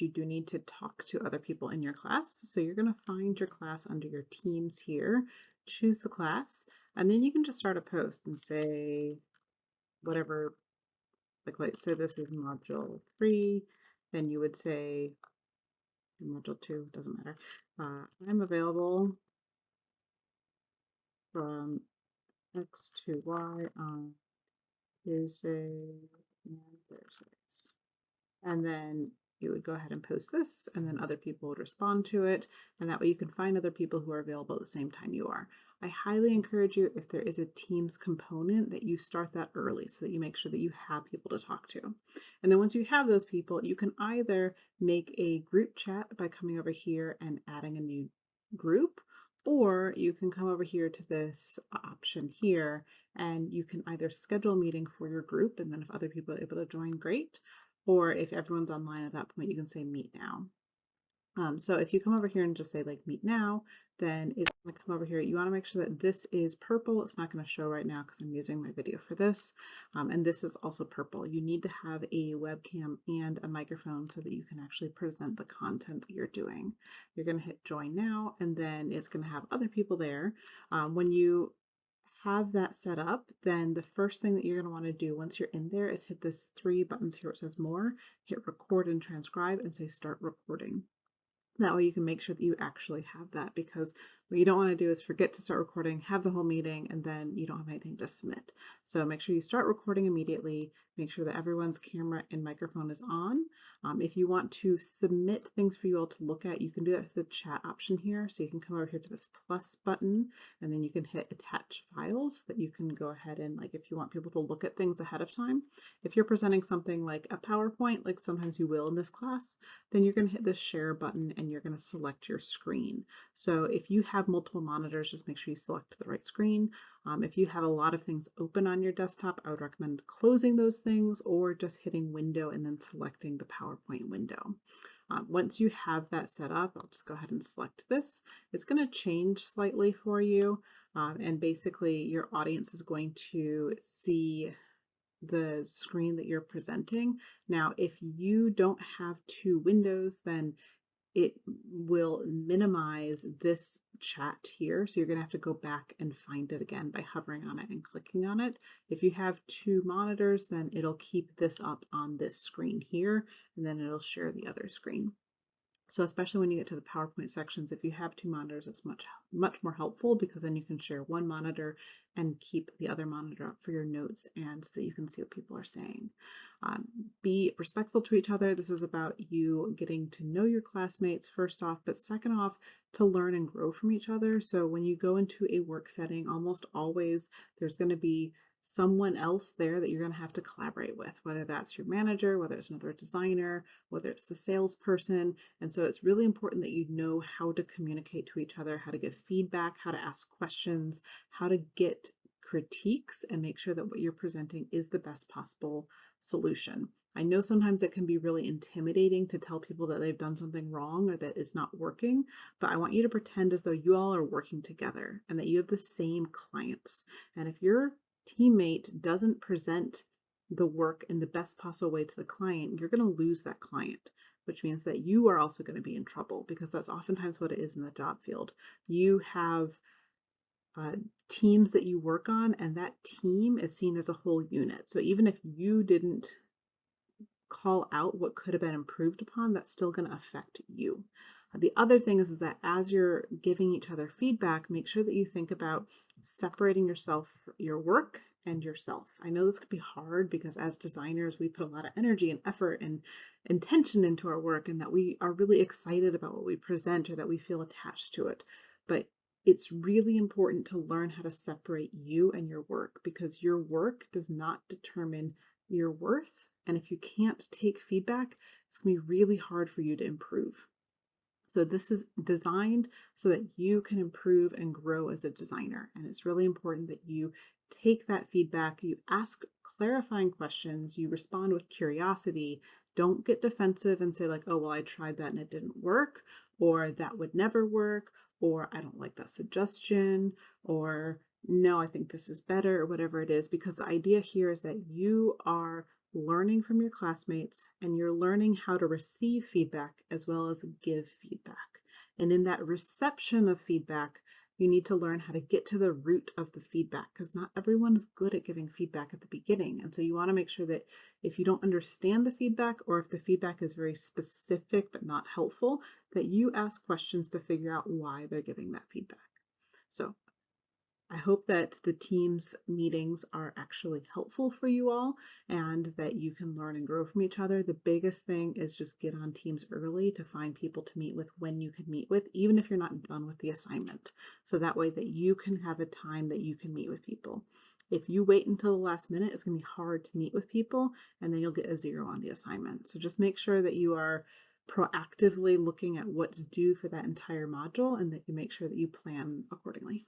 you do need to talk to other people in your class. So you're going to find your class under your teams here, choose the class, and then you can just start a post and say whatever, like let's say this is module 3, then you would say module 2, doesn't matter. I'm available from X to Y on Tuesday and Thursdays. And then you would go ahead and post this, and then other people would respond to it. And that way you can find other people who are available at the same time you are. I highly encourage you, if there is a Teams component, that you start that early so that you make sure that you have people to talk to. And then once you have those people, you can either make a group chat by coming over here and adding a new group, or you can come over here to this option here and you can either schedule a meeting for your group, and then if other people are able to join, great. Or if everyone's online at that point, you can say meet now. So if you come over here and just say like meet now, then it's going to come over here. You want to make sure that this is purple. It's not going to show right now because I'm using my video for this. And this is also purple. You need to have a webcam and a microphone so that you can actually present the content that you're doing. You're going to hit join now, and then it's going to have other people there. When you have that set up, then the first thing that you're going to want to do once you're in there is hit this 3 buttons here. It says more, hit record and transcribe, and say start recording. That way you can make sure that you actually have that, because what you don't want to do is forget to start recording, have the whole meeting, and then you don't have anything to submit. So make sure you start recording immediately. Make sure that everyone's camera and microphone is on. If you want to submit things for you all to look at, you can do that with the chat option here. So you can come over here to this plus button, and then you can hit attach files so that you can go ahead and, like, if you want people to look at things ahead of time. If you're presenting something like a PowerPoint, like sometimes you will in this class, then you're going to hit the share button and you're going to select your screen. So if you have multiple monitors, just make sure you select the right screen. If you have a lot of things open on your desktop, I would recommend closing those things or just hitting window and then selecting the PowerPoint window. Once you have that set up, I'll just go ahead and select this. It's going to change slightly for you, and basically your audience is going to see the screen that you're presenting. Now, if you don't have 2 windows, then it will minimize this chat here. So you're going to have to go back and find it again by hovering on it and clicking on it. If you have 2 monitors, then it'll keep this up on this screen here, and then it'll share the other screen. So especially when you get to the PowerPoint sections, if you have 2 monitors, it's much more helpful, because then you can share one monitor and keep the other monitor up for your notes and so that you can see what people are saying. Be respectful to each other. This is about you getting to know your classmates first off, but second off, to learn and grow from each other. So when you go into a work setting, almost always there's going to be someone else there that you're going to have to collaborate with, whether that's your manager, whether it's another designer, whether it's the salesperson. And so it's really important that you know how to communicate to each other, how to give feedback, how to ask questions, how to get critiques, and make sure that what you're presenting is the best possible solution. I know sometimes it can be really intimidating to tell people that they've done something wrong or that it's not working, but I want you to pretend as though you all are working together and that you have the same clients. And if your teammate doesn't present the work in the best possible way to the client, you're going to lose that client, which means that you are also going to be in trouble, because that's oftentimes what it is in the job field. You have teams that you work on, and that team is seen as a whole unit. So even if you didn't call out what could have been improved upon, that's still going to affect you. The other thing is that as you're giving each other feedback, make sure that you think about separating your work and yourself. I know this could be hard because as designers, we put a lot of energy and effort and intention into our work, and that we are really excited about what we present or that we feel attached to it. But it's really important to learn how to separate you and your work, because your work does not determine your worth. And if you can't take feedback, it's going to be really hard for you to improve. So this is designed so that you can improve and grow as a designer. And it's really important that you take that feedback, you ask clarifying questions, you respond with curiosity. Don't get defensive and say like, oh, well, I tried that and it didn't work, or that would never work, or I don't like that suggestion, or no, I think this is better, or whatever it is, because the idea here is that you are learning from your classmates, and you're learning how to receive feedback as well as give feedback. And in that reception of feedback, you need to learn how to get to the root of the feedback because not everyone is good at giving feedback at the beginning. And so you want to make sure that if you don't understand the feedback or if the feedback is very specific but not helpful, that you ask questions to figure out why they're giving that feedback. So I hope that the Teams meetings are actually helpful for you all and that you can learn and grow from each other. The biggest thing is just get on Teams early to find people to meet with when you can meet with, even if you're not done with the assignment. So that way that you can have a time that you can meet with people. If you wait until the last minute, it's going to be hard to meet with people and then you'll get a 0 on the assignment. So just make sure that you are proactively looking at what's due for that entire module and that you make sure that you plan accordingly.